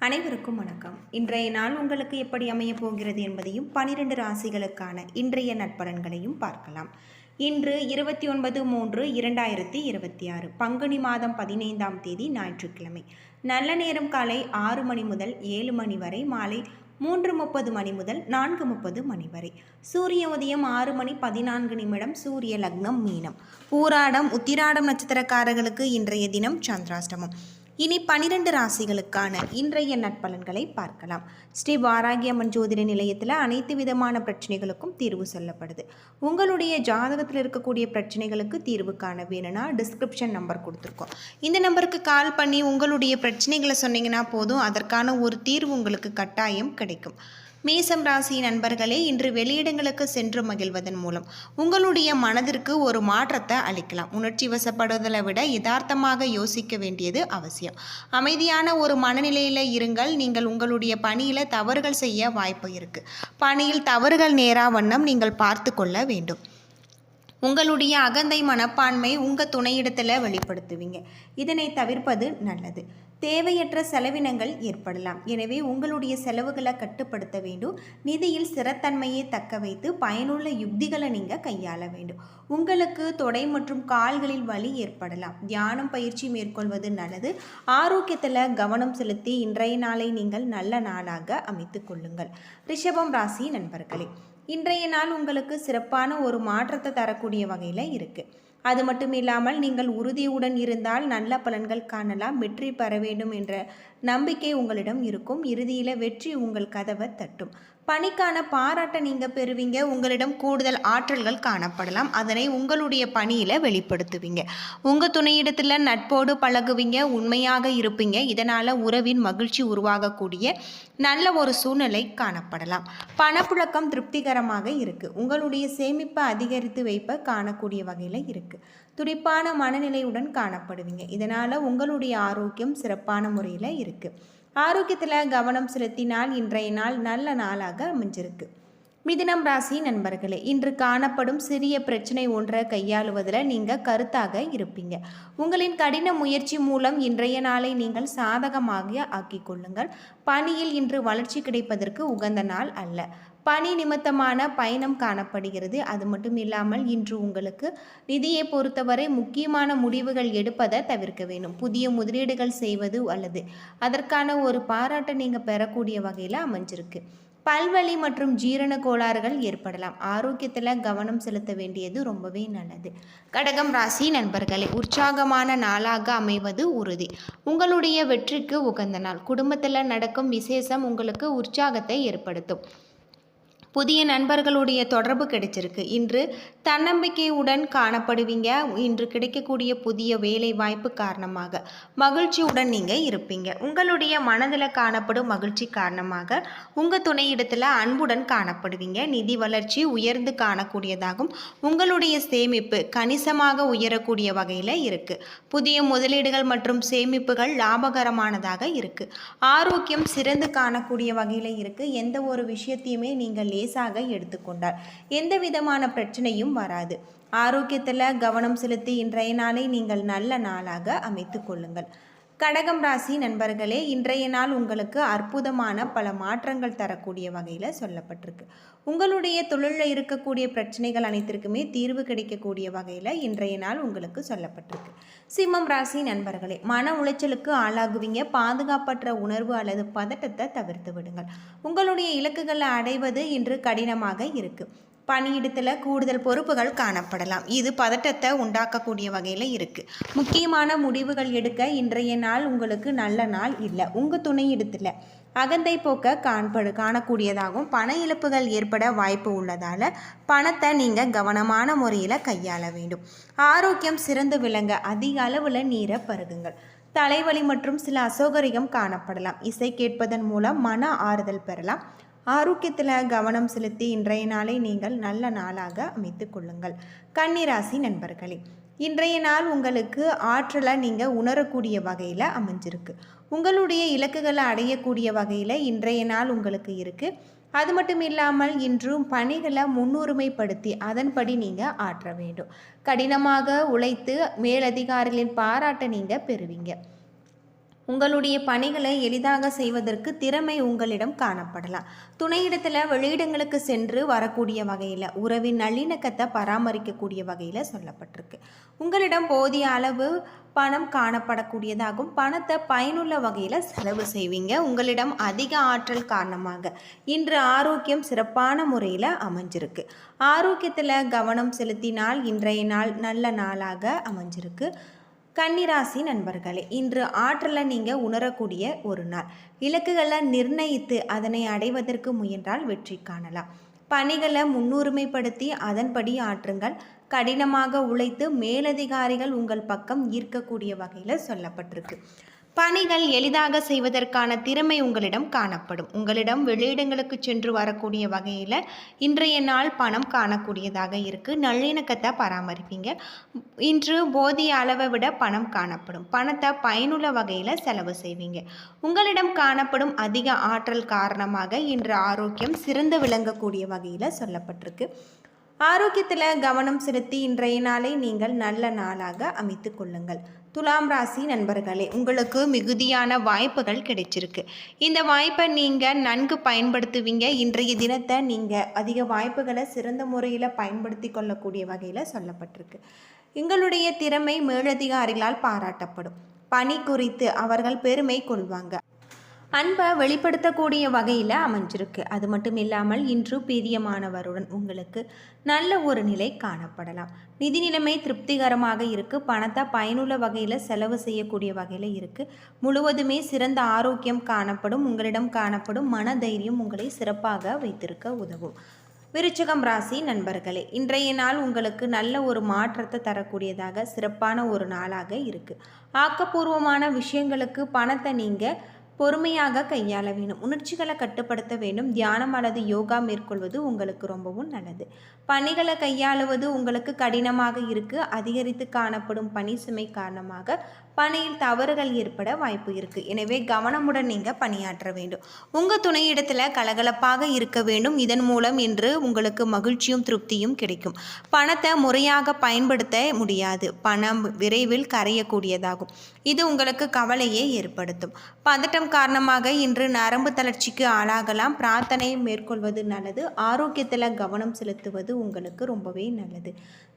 அனைவருக்கும் வணக்கம். இன்றைய நாள் உங்களுக்கு எப்படி அமையப் போகிறது என்பதையும் 12 ராசிகளுக்கான இன்றைய நற்பலன்களையும் பார்க்கலாம். இன்று 29/3/2026 பங்குனி மாதம் 15ஆம் தேதி ஞாயிற்றுக்கிழமை. நல்ல நேரம் காலை 6 மணி முதல் 7 மணி வரை, மாலை 3:30 மணி முதல் 4:30 மணி வரை. சூரிய உதயம் 6 மணி 14 நிமிடம். சூரிய லக்னம் மீனம். பூராடம் உத்திராடம் நட்சத்திரக்காரர்களுக்கு இன்றைய தினம் சந்திராஷ்டமம். இனி 12 ராசிகளுக்கான இன்றைய நற்பலன்களை பார்க்கலாம். ஸ்ரீ வாராகியம்மன் ஜோதிட நிலையத்தில் அனைத்து விதமான பிரச்சனைகளுக்கும் தீர்வு சொல்லப்படுது. உங்களுடைய ஜாதகத்தில் இருக்கக்கூடிய பிரச்சனைகளுக்கு தீர்வு காண வேணும்னா டிஸ்கிரிப்ஷன் நம்பர் கொடுத்துருக்கோம். இந்த நம்பருக்கு கால் பண்ணி உங்களுடைய பிரச்சனைகளை சொன்னீங்கன்னா போதும், அதற்கான ஒரு தீர்வு உங்களுக்கு கட்டாயம் கிடைக்கும். மேசம் ராசி நண்பர்களே, இன்று வெளியிடங்களுக்கு சென்று மகிழ்வதன் மூலம் உங்களுடைய மனதிற்கு ஒரு மாற்றத்தை அளிக்கலாம். உணர்ச்சி வசப்படுவதை விட யதார்த்தமாக யோசிக்க வேண்டியது அவசியம். அமைதியான ஒரு மனநிலையில் இருங்கள். நீங்கள் உங்களுடைய பணியில் தவறுகள் செய்ய வாய்ப்பு இருக்குது. பணியில் தவறுகள் நேரா வண்ணம் நீங்கள் பார்த்து கொள்ள வேண்டும். உங்களுடைய அகந்தை மனப்பான்மை உங்கள் துணையிடத்தில் வெளிப்படுத்துவீங்க. இதனை தவிர்ப்பது நல்லது. தேவையற்ற செலவினங்கள் ஏற்படலாம். எனவே உங்களுடைய செலவுகளை கட்டுப்படுத்த வேண்டும். நிதியில் ஸ்திரத்தன்மையை தக்க வைத்து பயனுள்ள யுக்திகளை நீங்கள் கையாள வேண்டும். உங்களுக்கு தொடை மற்றும் கால்களில் வலி ஏற்படலாம். தியானம் பயிற்சி மேற்கொள்வது நல்லது. ஆரோக்கியத்தில் கவனம் செலுத்தி இன்றைய நாளை நீங்கள் நல்ல நாளாக அமைத்து கொள்ளுங்கள். ரிஷபம் ராசி நண்பர்களே, இன்றைய நாள் உங்களுக்கு சிறப்பான ஒரு மாற்றத்தை தரக்கூடிய வகையில் இருக்குது. அது மட்டும் இல்லாமல் நீங்கள் உறுதியுடன் இருந்தால் நல்ல பலன்கள் காணலாம். வெற்றி பெற வேண்டும் என்ற நம்பிக்கை உங்களிடம் இருக்கும். இறுதியில் வெற்றி உங்கள் கதவை தட்டும். பணிக்கான பாராட்டை நீங்கள் பெறுவீங்க. உங்களிடம் கூடுதல் ஆற்றல்கள் காணப்படலாம். அதனை உங்களுடைய பணியில் வெளிப்படுத்துவீங்க. உங்கள் துணையிடத்தில் நட்போடு பழகுவீங்க. உண்மையாக இருப்பீங்க. இதனால் உறவின் மகிழ்ச்சி உருவாகக்கூடிய நல்ல ஒரு சூழ்நிலை காணப்படலாம். பணப்புழக்கம் திருப்திகரமாக இருக்குது. உங்களுடைய சேமிப்பை அதிகரித்து வைப்ப காணக்கூடிய வகையில் இருக்குது. துடிப்பான மனநிலையுடன் காணப்படுவீங்க. இதனால் உங்களுடைய ஆரோக்கியம் சிறப்பான முறையில் இருக்குது. ஆரோக்கியத்தில் கவனம் செலுத்தினால் இன்றைய நாள் நல்ல நாளாக அமைஞ்சிருக்கு. மிதுனம் ராசி நண்பர்களே, இன்று காணப்படும் சிறிய பிரச்சனை ஒன்றை கையாளுவதில் நீங்கள் கருத்தாக இருப்பீங்க. உங்களின் கடின முயற்சி மூலம் இன்றைய நாளை நீங்கள் சாதகமாக ஆக்கிக் கொள்ளுங்கள். பணியில் இன்று வளர்ச்சி கிடைப்பதற்கு உகந்த நாள் அல்ல. பணி நிமித்தமான பயணம் காணப்படுகிறது. அது மட்டும் இல்லாமல் இன்று உங்களுக்கு நிதியை பொறுத்தவரை முக்கியமான முடிவுகள் எடுப்பதை தவிர்க்க வேண்டும். புதிய முதலீடுகள் செய்வது அல்லது அதற்கான ஒரு பாராட்டை நீங்கள் பெறக்கூடிய வகையில் அமைஞ்சிருக்கு. பல்வலி மற்றும் ஜீரண கோளாறுகள் ஏற்படலாம். ஆரோக்கியத்தில் கவனம் செலுத்த வேண்டியது ரொம்பவே நல்லது. கடகம் ராசி நண்பர்களே, உற்சாகமான நாளாக அமைவது உறுதி. உங்களுடைய வெற்றிக்கு உகந்த நாள். குடும்பத்தில் நடக்கும் விசேஷம் உங்களுக்கு உற்சாகத்தை ஏற்படுத்தும். புதிய நண்பர்களுடைய தொடர்பு கிடைச்சிருக்கு. இன்று தன்னம்பிக்கையுடன் காணப்படுவீங்க. இன்று கிடைக்கக்கூடிய புதிய வேலை வாய்ப்பு காரணமாக மகிழ்ச்சியுடன் நீங்கள் இருப்பீங்க. உங்களுடைய மனதில் காணப்படும் மகிழ்ச்சி காரணமாக உங்கள் துணையிடத்தில் அன்புடன் காணப்படுவீங்க. நிதி வளர்ச்சி உயர்ந்து காணக்கூடியதாகும். உங்களுடைய சேமிப்பு கணிசமாக உயரக்கூடிய வகையில் இருக்குது. புதிய முதலீடுகள் மற்றும் சேமிப்புகள் லாபகரமானதாக இருக்குது. ஆரோக்கியம் சிறந்து காணக்கூடிய வகையில் இருக்குது. எந்த ஒரு விஷயத்தையுமே நீங்கள் லேசாக எடுத்துக்கொண்டால் எந்த விதமான பிரச்சனையும் வராது. ஆரோக்கியத்தில் கவனம் செலுத்தி இன்றைய நாளை நீங்கள் நல்ல நாளாக அமைத்து கொள்ளுங்கள். கடகம் ராசி நண்பர்களே, இன்றைய நாள் உங்களுக்கு அற்புதமான பல மாற்றங்கள் தரக்கூடிய வகையில் சொல்லப்பட்டிருக்கு. உங்களுடைய தொழிலில் இருக்கக்கூடிய பிரச்சனைகள் அனைத்திற்குமே தீர்வு கிடைக்கக்கூடிய வகையில் இன்றைய நாள் உங்களுக்கு சொல்லப்பட்டிருக்கு. சிம்மம் ராசி நண்பர்களே, மன உளைச்சலுக்கு ஆளாகுவீங்க. பாதுகாப்பற்ற உணர்வு அல்லது பதட்டத்தை தவிர்த்து விடுங்கள். உங்களுடைய இலக்குகளை அடைவது இன்று கடினமாக இருக்குது. பணியிடத்தில் கூடுதல் பொறுப்புகள் காணப்படலாம். இது பதட்டத்தை உண்டாக்கக்கூடிய வகையில் இருக்குது. முக்கியமான முடிவுகள் எடுக்க இன்றைய நாள் உங்களுக்கு நல்ல நாள் இல்லை. உங்கள் துணையிடத்தில் அகந்தை போக்க காணக்கூடியதாகவும் பண இழப்புகள் ஏற்பட வாய்ப்பு உள்ளதால் பணத்தை நீங்கள் கவனமான முறையில் கையாள வேண்டும். ஆரோக்கியம் சிறந்து விளங்க அதிக அளவில் நீரை பருகுங்கள். தலைவலி மற்றும் சில அசௌகரியம் காணப்படலாம். இசை கேட்பதன் மூலம் மன ஆறுதல் பெறலாம். ஆரோக்கியத்தில் கவனம் செலுத்தி இன்றைய நாளை நீங்கள் நல்ல நாளாக அமைத்து கொள்ளுங்கள். கன்னிராசி நண்பர்களே, இன்றைய நாள் உங்களுக்கு ஆற்றலை நீங்கள் உணரக்கூடிய வகையில் அமைஞ்சிருக்கு. உங்களுடைய இலக்குகளை அடையக்கூடிய வகையில் இன்றைய நாள் உங்களுக்கு இருக்குது. அது மட்டும் இல்லாமல் இன்றும் பணிகளை முன்னுரிமைப்படுத்தி அதன்படி நீங்கள் ஆற்ற வேண்டும். கடினமாக உழைத்து மேலதிகாரிகளின் பாராட்டை நீங்கள் பெறுவீங்க. உங்களுடைய பணிகளை எளிதாக செய்வதற்கு திறமை உங்களிடம் காணப்படலாம். துணையிடத்தில் வெளியிடங்களுக்கு சென்று வரக்கூடிய வகையில் உறவின் நல்லிணக்கத்தை பராமரிக்கக்கூடிய வகையில் சொல்லப்பட்டிருக்கு. உங்களிடம் போதிய அளவு பணம் காணப்படக்கூடியதாகும். பணத்தை பயனுள்ள வகையில் செலவு செய்வீங்க. உங்களிடம் அதிக ஆற்றல் காரணமாக இன்று ஆரோக்கியம் சிறப்பான முறையில் அமைஞ்சிருக்கு. ஆரோக்கியத்தில் கவனம் செலுத்தினால் இன்றைய நாள் நல்ல நாளாக அமைஞ்சிருக்கு. கன்னிராசி நண்பர்களே, இன்று ஆற்றலை நீங்கள் உணரக்கூடிய ஒரு நாள். இலக்குகளை நிர்ணயித்து அதனை அடைவதற்கு முயன்றால் வெற்றி காணலாம். பணிகளை முன்னுரிமைப்படுத்தி அதன்படி ஆற்றுங்கள். கடினமாக உழைத்து மேலதிகாரிகள் உங்கள் பக்கம் ஈர்க்கக்கூடிய வகையில் சொல்லப்பட்டிருக்கு. பணிகள் எளிதாக செய்வதற்கான திறமை உங்களிடம் காணப்படும். உங்களிடம் வெளியிடங்களுக்கு சென்று வரக்கூடிய வகையில் இன்றைய நாள் பணம் காணக்கூடியதாக இருக்குது. நல்லிணக்கத்தை பராமரிப்பீங்க. இன்று போதிய அளவை விட பணம் காணப்படும். பணத்தை பயனுள்ள வகையில் செலவு செய்வீங்க. உங்களிடம் காணப்படும் அதிக ஆற்றல் காரணமாக இன்று ஆரோக்கியம் சிறந்து விளங்கக்கூடிய வகையில் சொல்லப்பட்டிருக்கு. ஆரோக்கியத்தில் கவனம் செலுத்தி இன்றைய நாளை நீங்கள் நல்ல நாளாக அமைத்து கொள்ளுங்கள். துலாம் ராசி நண்பர்களே, உங்களுக்கு மிகுதியான வாய்ப்புகள் கிடைச்சிருக்கு. இந்த வாய்ப்பை நீங்கள் நன்கு பயன்படுத்துவீங்க. இன்றைய தினத்தை நீங்கள் அதிக வாய்ப்புகளை சிறந்த முறையில் பயன்படுத்தி கொள்ளக்கூடிய வகையில் சொல்லப்பட்டிருக்கு. எங்களுடைய திறமை மேலதிகாரிகளால் பாராட்டப்படும். பணி குறித்து அவர்கள் பெருமை கொள்வாங்க. அன்பை வெளிப்படுத்தக்கூடிய வகையில் அமைஞ்சிருக்கு. அது மட்டும் இல்லாமல் இன்று பிரியமானவருடன் உங்களுக்கு நல்ல ஒரு நிலை காணப்படலாம். நிதி நிலைமை திருப்திகரமாக இருக்குது. பணத்தை பயனுள்ள வகையில் செலவு செய்யக்கூடிய வகையில் இருக்குது. முழுவதுமே சிறந்த ஆரோக்கியம் காணப்படும். உங்களிடம் காணப்படும் மனதைரியம் உங்களை சிறப்பாக வைத்திருக்க உதவும். விருச்சிகம் ராசி நண்பர்களே, இன்றைய நாள் உங்களுக்கு நல்ல ஒரு மாற்றத்தை தரக்கூடியதாக சிறப்பான ஒரு நாளாக இருக்குது. ஆக்கப்பூர்வமான விஷயங்களுக்கு பணத்தை நீங்கள் பொறுமையாக கையாள வேணும். உணர்ச்சிகளை கட்டுப்படுத்த வேண்டும். தியானம் அல்லது யோகா மேற்கொள்வது உங்களுக்கு ரொம்பவும் நல்லது. பணிகளை கையாளுவது உங்களுக்கு கடினமாக இருக்குது. அதிகரித்து காணப்படும் பணி சுமை காரணமாக பணியில் தவறுகள் ஏற்பட வாய்ப்பு இருக்குது. எனவே கவனமுடன் நீங்கள் பணியாற்ற வேண்டும். உங்கள் துணையிடத்தில் கலகலப்பாக இருக்க வேண்டும். இதன் மூலம் இன்று உங்களுக்கு மகிழ்ச்சியும் திருப்தியும் கிடைக்கும். பணத்தை முறையாக பயன்படுத்த முடியாது. பணம் விரைவில் கரையக்கூடியதாகும். இது உங்களுக்கு கவலையை ஏற்படுத்தும். பதட்டம் காரணமாக இன்று நரம்பு தளர்ச்சிக்கு ஆளாகலாம். பிரார்த்தனை மேற்கொள்வது நல்லது. ஆரோக்கியத்தில் கவனம் செலுத்துவது உங்களுக்கு ரொம்பவே நல்லது.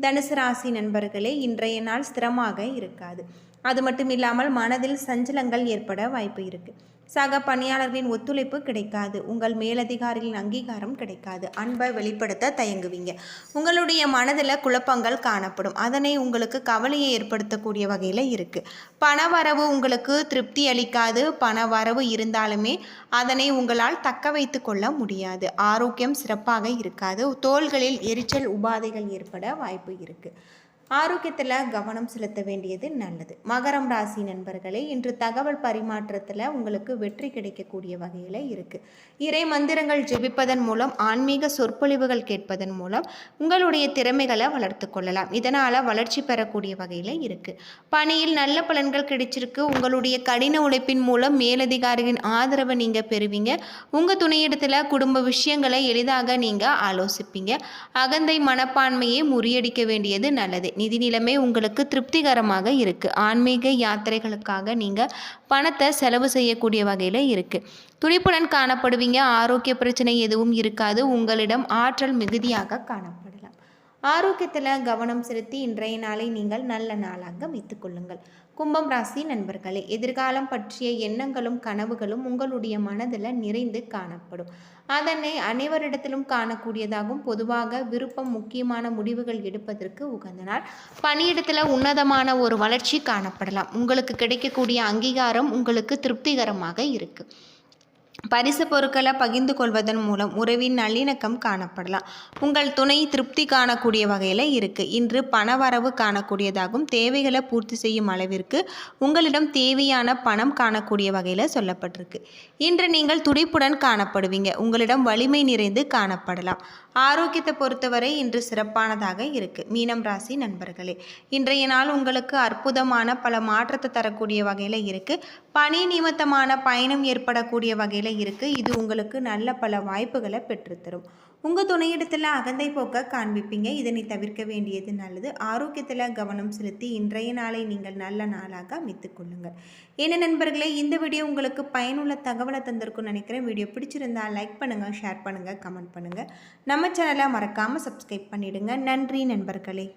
தனுசு ராசி நண்பர்களே, இன்றைய நாள் ஸ்திரமாக இருக்காது. அது மட்டும் இல்லாமல் மனதில் சஞ்சலங்கள் ஏற்பட வாய்ப்பு இருக்குது. சக பணியாளர்களின் ஒத்துழைப்பு கிடைக்காது. உங்கள் மேலதிகாரிகளின் அங்கீகாரம் கிடைக்காது. அன்பை வெளிப்படுத்த தயங்குவீங்க. உங்களுடைய மனதில் குழப்பங்கள் காணப்படும். அதனை உங்களுக்கு கவலையை ஏற்படுத்தக்கூடிய வகையில் இருக்குது. பணவரவு உங்களுக்கு திருப்தி அளிக்காது. பணவரவு இருந்தாலுமே அதனை உங்களால் தக்க வைத்து கொள்ள முடியாது. ஆரோக்கியம் சிறப்பாக இருக்காது. தோள்களில் எரிச்சல் உபாதைகள் ஏற்பட வாய்ப்பு இருக்குது. ஆரோக்கியத்தில் கவனம் செலுத்த வேண்டியது நல்லது. மகரம் ராசி நண்பர்களே, இன்று தகவல் பரிமாற்றத்தில் உங்களுக்கு வெற்றி கிடைக்கக்கூடிய வகையில் இருக்குது. இறை மந்திரங்கள் ஜெபிப்பதன் மூலம் ஆன்மீக சொற்பொழிவுகள் கேட்பதன் மூலம் உங்களுடைய திறமைகளை வளர்த்து கொள்ளலாம். இதனால் வளர்ச்சி பெறக்கூடிய வகையில் இருக்குது. பணியில் நல்ல பலன்கள் கிடைச்சிருக்கு. உங்களுடைய கடின உழைப்பின் மூலம் மேலதிகாரிகளின் ஆதரவை நீங்கள் பெறுவீங்க. உங்கள் துணையிடத்தில் குடும்ப விஷயங்களை எளிதாக நீங்கள் ஆலோசிப்பீங்க. அகந்தை மனப்பான்மையை முறியடிக்க வேண்டியது நல்லது. நிதி நிலைமை உங்களுக்கு திருப்திகரமாக இருக்குது. ஆன்மீக யாத்திரைகளுக்காக நீங்கள் பணத்தை செலவு செய்யக்கூடிய வகையில் இருக்குது. துடிப்புடன் காணப்படுவீங்க. ஆரோக்கிய பிரச்சனை எதுவும் இருக்காது. உங்களிடம் ஆற்றல் மிகுதியாக காணப்படலாம். ஆரோக்கியத்தில் கவனம் செலுத்தி இன்றைய நாளை நீங்கள் நல்ல நாளாக அமைத்துக் கொள்ளுங்கள். கும்பம் ராசி நண்பர்களே, எதிர்காலம் பற்றிய எண்ணங்களும் கனவுகளும் உங்களுடைய மனதில் நிறைந்து காணப்படும். அதனை அனைவரிடத்திலும் காணக்கூடியதாகும். பொதுவாக விருப்பம் முக்கியமான முடிவுகள் எடுப்பதற்கு உகந்த நாள். பணியிடத்தில் உன்னதமான ஒரு வளர்ச்சி காணப்படலாம். உங்களுக்கு கிடைக்கக்கூடிய அங்கீகாரம் உங்களுக்கு திருப்திகரமாக இருக்குது. பரிசு பொருட்களை பகிர்ந்து கொள்வதன் மூலம் உறவின் நல்லிணக்கம் காணப்படலாம். உங்கள் துணை திருப்தி காணக்கூடிய வகையில் இருக்குது. இன்று பணவரவு காணக்கூடியதாகும். தேவைகளை பூர்த்தி செய்யும் அளவிற்கு உங்களிடம் தேவையான பணம் காணக்கூடிய வகையில் சொல்லப்பட்டிருக்கு. இன்று நீங்கள் துடிப்புடன் காணப்படுவீங்க. உங்களிடம் வலிமை நிறைந்து காணப்படலாம். ஆரோக்கியத்தை பொறுத்தவரை இன்று சிறப்பானதாக இருக்குது. மீனம் ராசி நண்பர்களே, இன்றைய நாள் உங்களுக்கு அற்புதமான பல மாற்றத்தை தரக்கூடிய வகையில் இருக்குது. பணி நிமித்தமான பயணம் ஏற்படக்கூடிய வகையில் இருக்குது. இது உங்களுக்கு நல்ல பல வாய்ப்புகளை பெற்றுத்தரும். உங்கள் துணையிடத்தில் அகந்தை போக்க காண்பிப்பீங்க. இதனை தவிர்க்க வேண்டியது நல்லது. ஆரோக்கியத்தில் கவனம் செலுத்தி இன்றைய நாளை நீங்கள் நல்ல நாளாக அமைத்துக் கொள்ளுங்கள். என்ன நண்பர்களே, இந்த வீடியோ உங்களுக்கு பயனுள்ள தகவலை தந்திருக்கும்னு நினைக்கிறேன். வீடியோ பிடிச்சிருந்தா லைக் பண்ணுங்கள், ஷேர் பண்ணுங்கள், கமெண்ட் பண்ணுங்கள். நம்ம சேனலை மறக்காமல் சப்ஸ்கிரைப் பண்ணிவிடுங்க. நன்றி நண்பர்களே.